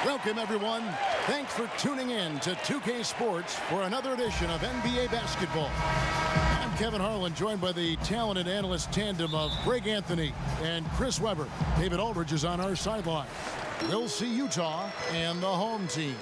Welcome, everyone. Thanks for tuning in to 2K Sports for another edition of NBA basketball. I'm Kevin Harlan, joined by the talented analyst tandem of Greg Anthony and Chris Webber. David Aldridge is on our sideline. We'll see Utah and the home team.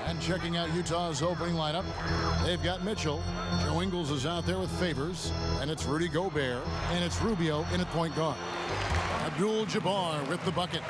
And checking out Utah's opening lineup, they've got Mitchell. Joe Ingles is out there with Favors. And it's Rudy Gobert. And it's Rubio in at point guard. Abdul-Jabbar with the bucket.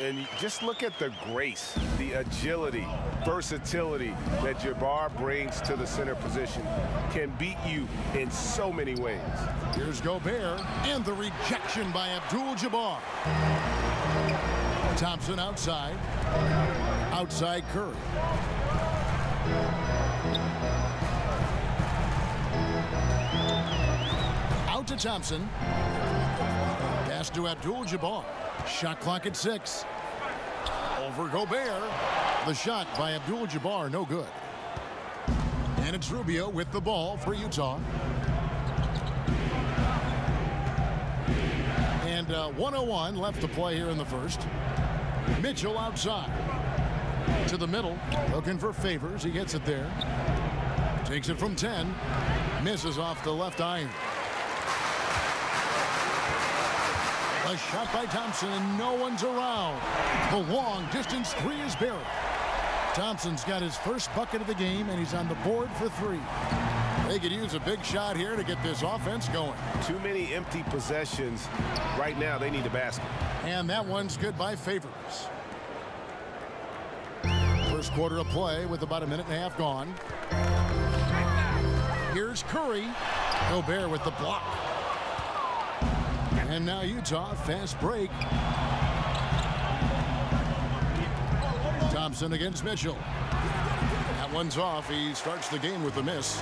And just look at the grace, the agility, versatility that Jabbar brings to the center position. Can beat you in so many ways. Here's Gobert, and the rejection by Abdul-Jabbar. Thompson outside. Outside Curry. Out to Thompson. Pass to Abdul-Jabbar. Shot clock at 6. Over Gobert. The shot by Abdul-Jabbar, no good. And it's Rubio with the ball for Utah. And 1:01 left to play here in the first. Mitchell outside. To the middle. Looking for Favors. He gets it there. Takes it from 10. Misses off the left iron. A shot by Thompson, and no one's around. The long distance three is buried. Thompson's got his first bucket of the game, and he's on the board for 3. They could use a big shot here to get this offense going. Too many empty possessions. Right now, they need a basket. And that one's good by Favors. First quarter of play with about a minute and a half gone. Here's Curry. Gobert with the block. And now Utah, fast break. Thompson against Mitchell. That one's off. He starts the game with a miss.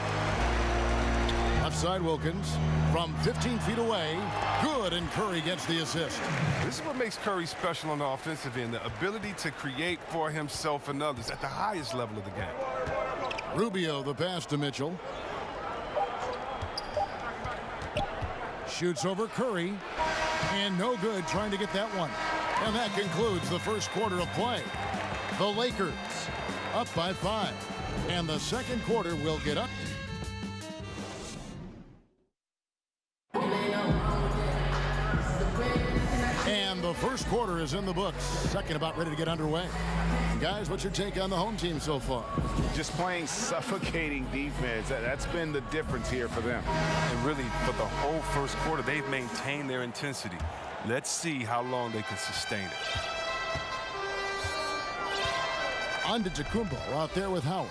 Offside Wilkins from 15 feet away. Good, and Curry gets the assist. This is what makes Curry special on the offensive end, the ability to create for himself and others at the highest level of the game. Rubio, the pass to Mitchell. Shoots over Curry. And no good trying to get that one. And that concludes the first quarter of play. The Lakers up by 5. And the second quarter will get up. And the first quarter is in the books. Second about ready to get underway. Guys, what's your take on the home team so far? Just playing suffocating defense. That's been the difference here for them. And really, for the whole first quarter, they've maintained their intensity. Let's see how long they can sustain it. Antetokounmpo out there with Howard.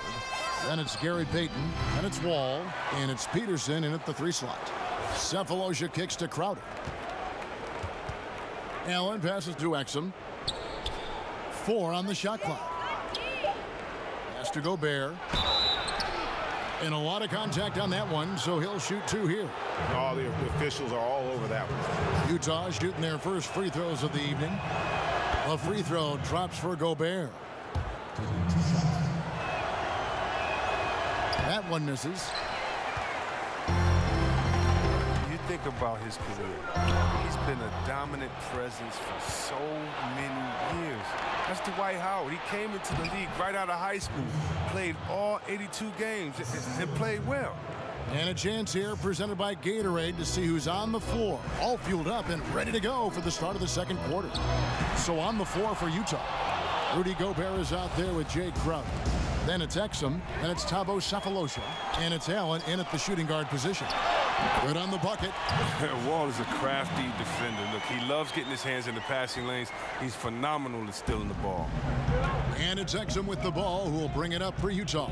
Then it's Gary Payton. And it's Wall. And it's Peterson in at the 3 slot. Cephalosha kicks to Crowder. Allen passes to Exum. 4 on the shot clock. Pass to Gobert. And a lot of contact on that one, so he'll shoot 2 here. Oh, the officials are all over that one. Utah shooting their first free throws of the evening. A free throw drops for Gobert. That one misses. You think about his career. He's been a dominant presence for so many years. That's Dwight Howard. He came into the league right out of high school, played all 82 games, and played well. And a chance here presented by Gatorade to see who's on the floor. All fueled up and ready to go for the start of the second quarter. So on the floor for Utah. Rudy Gobert is out there with Jay Crowder. Then it's Exum, and it's Thabo Cephalosha, and it's Allen in at the shooting guard position. Good on the bucket. Wall is a crafty defender. Look, he loves getting his hands in the passing lanes. He's phenomenal at stealing the ball. And it's Exum with the ball, who will bring it up for Utah.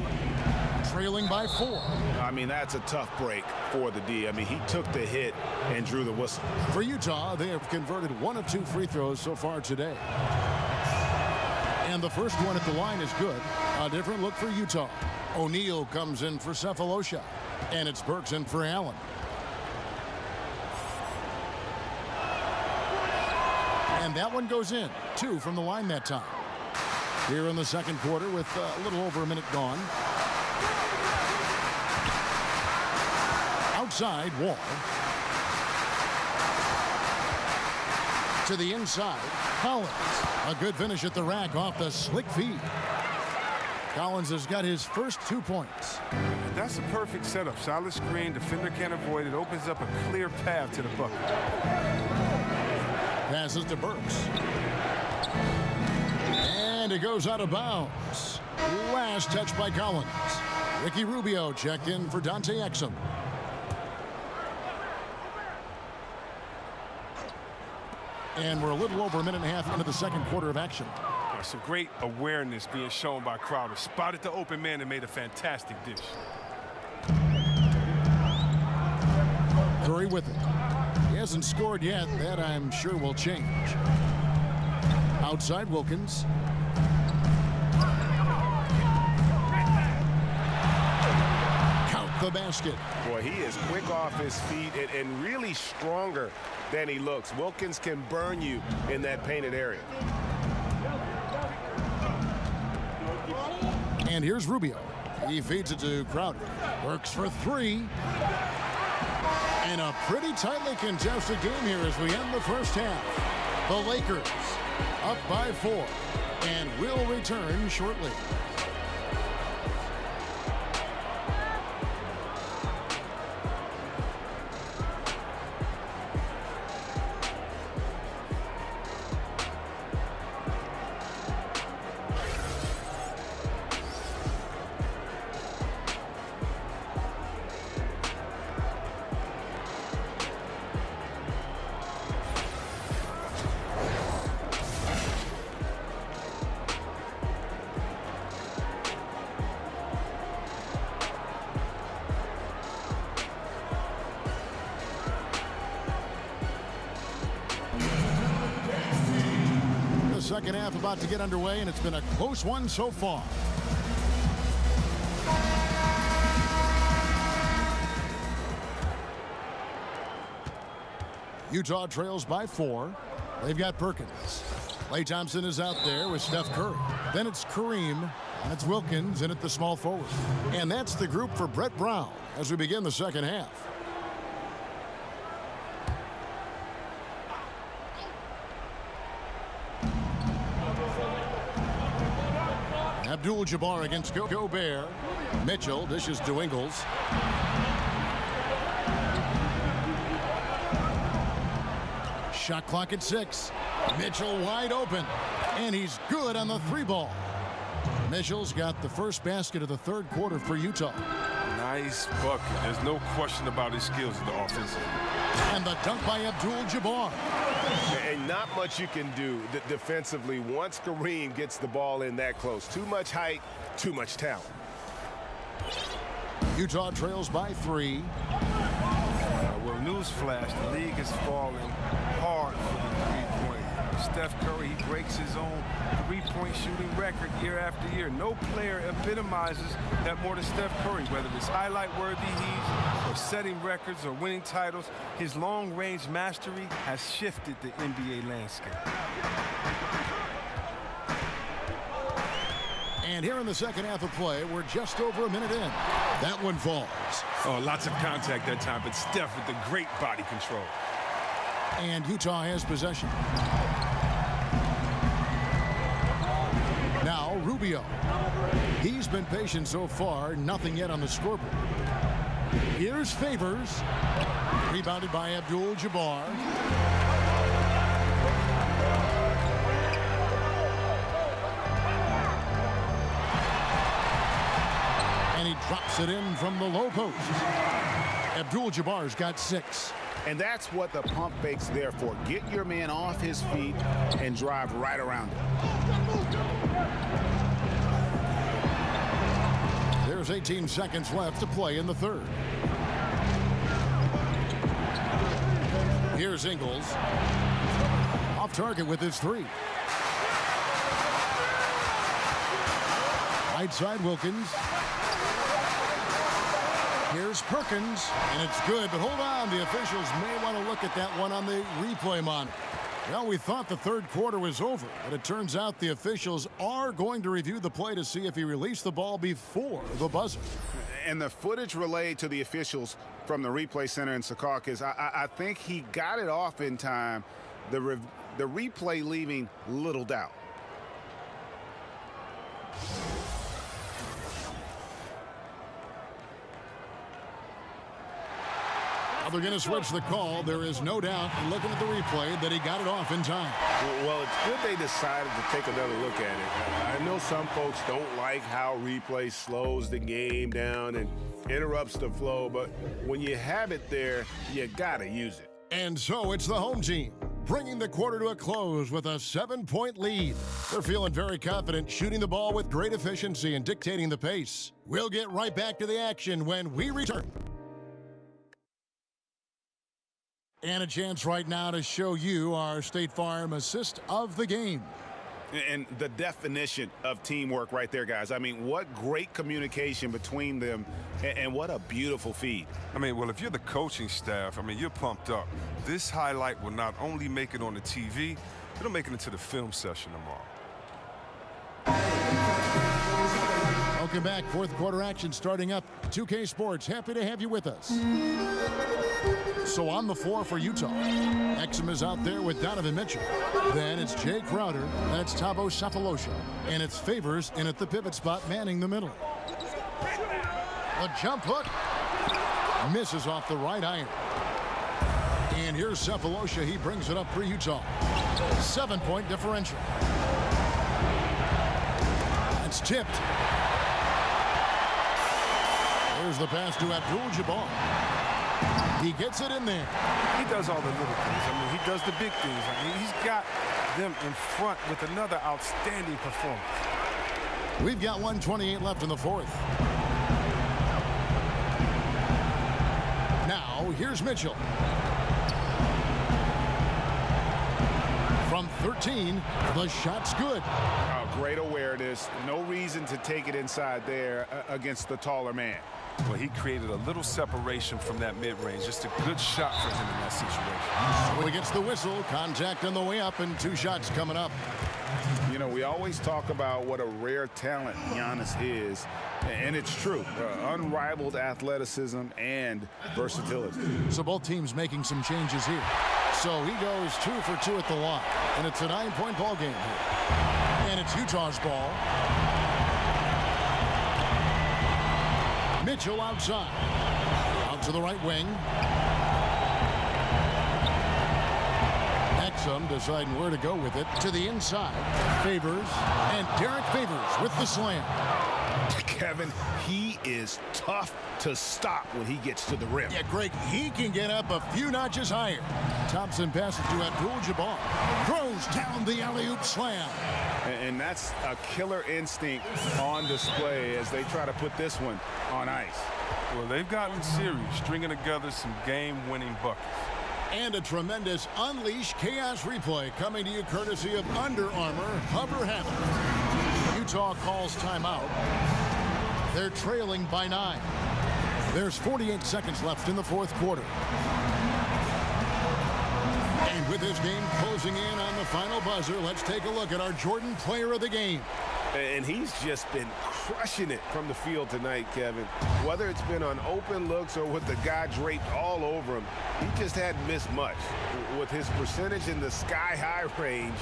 Trailing by 4. I mean, that's a tough break for the D. I mean, he took the hit and drew the whistle. For Utah, they have converted 1 of 2 free throws so far today. And the first one at the line is good. A different look for Utah. O'Neal comes in for Cephalosha. And it's Burks in for Allen. And that one goes in. 2 from the line that time. Here in the second quarter with a little over a minute gone. Outside, Wall. To the inside. Collins. A good finish at the rack off the slick feed. Collins has got his first 2 points. That's a perfect setup. Solid screen. Defender can't avoid it. Opens up a clear path to the bucket. Passes to Burks. And it goes out of bounds. Last touch by Collins. Ricky Rubio checked in for Dante Exum. And we're a little over a minute and a half into the second quarter of action. Some great awareness being shown by Crowder. Spotted the open man and made a fantastic dish. Curry with it. He hasn't scored yet. That, I'm sure, will change. Outside Wilkins. Count the basket. Boy, he is quick off his feet and really stronger than he looks. Wilkins can burn you in that painted area. And here's Rubio. He feeds it to Crowder. Works for three. And a pretty tightly contested game here as we end the first half. The Lakers up by 4 and will return shortly. Second half about to get underway, and it's been a close one so far. Utah trails by 4. They've got Perkins. Klay Thompson is out there with Steph Curry. Then it's Kareem. That's Wilkins in at the small forward. And that's the group for Brett Brown as we begin the second half. Abdul-Jabbar against Gobert. Mitchell dishes to Ingles. Shot clock at 6. Mitchell wide open. And he's good on the 3-ball. Mitchell's got the first basket of the third quarter for Utah. Nice bucket. There's no question about his skills in the offensive. And the dunk by Abdul-Jabbar. And not much you can do defensively once Kareem gets the ball in that close. Too much height, too much talent. Utah trails by 3. Well, newsflash, the league is falling hard for the three-point. Steph Curry, he breaks his own three-point shooting record year after year. No player epitomizes that more than Steph Curry, whether it's highlight-worthy heaves or setting records or winning titles. His long-range mastery has shifted the NBA landscape. And here in the second half of play, we're just over a minute in. That one falls. Oh, lots of contact that time, but Steph with the great body control. And Utah has possession. Now Rubio. He's been patient so far. Nothing yet on the scoreboard. Here's Favors. Rebounded by Abdul-Jabbar. And he drops it in from the low post. Abdul-Jabbar's got 6. And that's what the pump fake's there for. Get your man off his feet and drive right around him. There's 18 seconds left to play in the third. Here's Ingles. Off target with his 3. Right side Wilkins. Here's Perkins, and it's good, but hold on. The officials may want to look at that one on the replay monitor. Well, we thought the third quarter was over, but it turns out the officials are going to review the play to see if he released the ball before the buzzer. And the footage relayed to the officials from the replay center in Secaucus, I think he got it off in time, The replay leaving little doubt. They're going to switch the call. There is no doubt, looking at the replay, that he got it off in time. Well, it's good they decided to take another look at it. I know some folks don't like how replay slows the game down and interrupts the flow, but when you have it there, you got to use it. And so it's the home team, bringing the quarter to a close with a 7-point lead. They're feeling very confident, shooting the ball with great efficiency and dictating the pace. We'll get right back to the action when we return. And a chance right now to show you our State Farm assist of the game. And the definition of teamwork right there, guys. I mean, what great communication between them, and what a beautiful feed. I mean, well, if you're the coaching staff, I mean, you're pumped up. This highlight will not only make it on the TV, it'll make it into the film session tomorrow. Welcome back. Fourth quarter action starting up. 2K Sports, happy to have you with us. So on the floor for Utah, Exum is out there with Donovan Mitchell. Then it's Jay Crowder, that's Thabo Sefolosha, and it's Favors in at the pivot spot manning the middle. A jump hook misses off the right iron. And here's Sefolosha, he brings it up for Utah. 7-point differential. It's tipped. There's the pass to Abdul-Jabbar. He gets it in there. He does all the little things. I mean, he does the big things. I mean, he's got them in front with another outstanding performance. We've got 1:28 left in the fourth. Now, here's Mitchell. From 13, the shot's good. Oh, great awareness. No reason to take it inside there against the taller man. Well, he created a little separation from that mid-range. Just a good shot for him in that situation. So he gets the whistle, contact on the way up, and 2 shots coming up. You know, we always talk about what a rare talent Giannis is, and it's true. Unrivaled athleticism and versatility. So both teams making some changes here. So he goes 2 for 2 at the line, and it's a 9-point ball game here. And it's Utah's ball. Mitchell outside. Out to the right wing. Exum deciding where to go with it. To the inside. Favors. And Derek Favors with the slam. Kevin, he is tough to stop when he gets to the rim. Yeah, Greg, he can get up a few notches higher. Thompson passes to Abdul-Jabbar. Throws down the alley-oop slam. And that's a killer instinct on display as they try to put this one on ice. Well, they've gotten serious, stringing together some game-winning buckets. And a tremendous Unleash Chaos replay coming to you courtesy of Under Armour Hover Habit. Utah calls timeout. They're trailing by 9. There's 48 seconds left in the fourth quarter. And with this game closing in on the final buzzer, let's take a look at our Jordan Player of the Game. And he's just been crushing it from the field tonight, Kevin. Whether it's been on open looks or with the guy draped all over him, he just hadn't missed much. With his percentage in the sky-high range,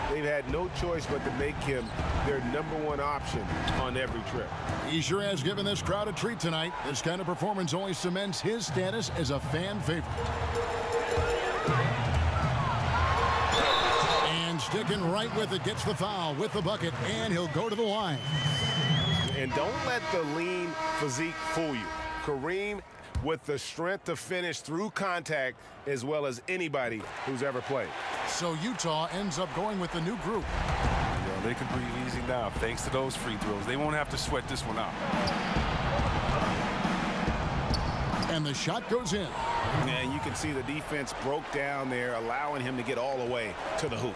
they've had no choice but to make him their #1 option on every trip. He sure has given this crowd a treat tonight. This kind of performance only cements his status as a fan favorite. And sticking right with it, gets the foul with the bucket, and he'll go to the line. And don't let the lean physique fool you. Kareem with the strength to finish through contact as well as anybody who's ever played. So Utah ends up going with the new group. Yeah, they can breathe easy now thanks to those free throws. They won't have to sweat this one out. And the shot goes in. And you can see the defense broke down there, allowing him to get all the way to the hoop.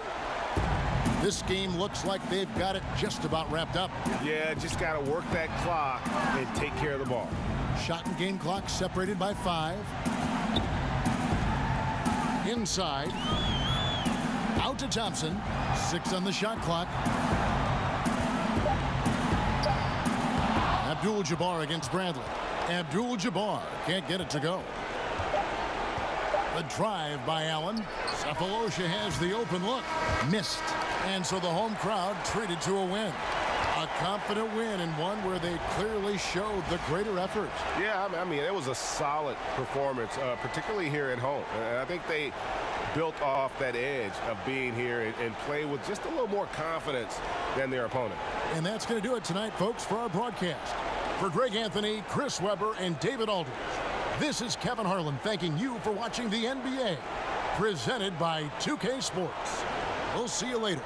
This game looks like they've got it just about wrapped up. Yeah, just got to work that clock and take care of the ball. Shot and game clock separated by 5. Inside. Out to Thompson. 6 on the shot clock. Abdul-Jabbar against Bradley. Abdul-Jabbar can't get it to go. The drive by Allen. Cephalosha has the open look. Missed. And so the home crowd treated to a win. A confident win, and one where they clearly showed the greater effort. Yeah, I mean, it was a solid performance, particularly here at home. And I think they built off that edge of being here and play with just a little more confidence than their opponent. And that's going to do it tonight, folks, for our broadcast. For Greg Anthony, Chris Webber, and David Aldridge, this is Kevin Harlan thanking you for watching the NBA, presented by 2K Sports. We'll see you later.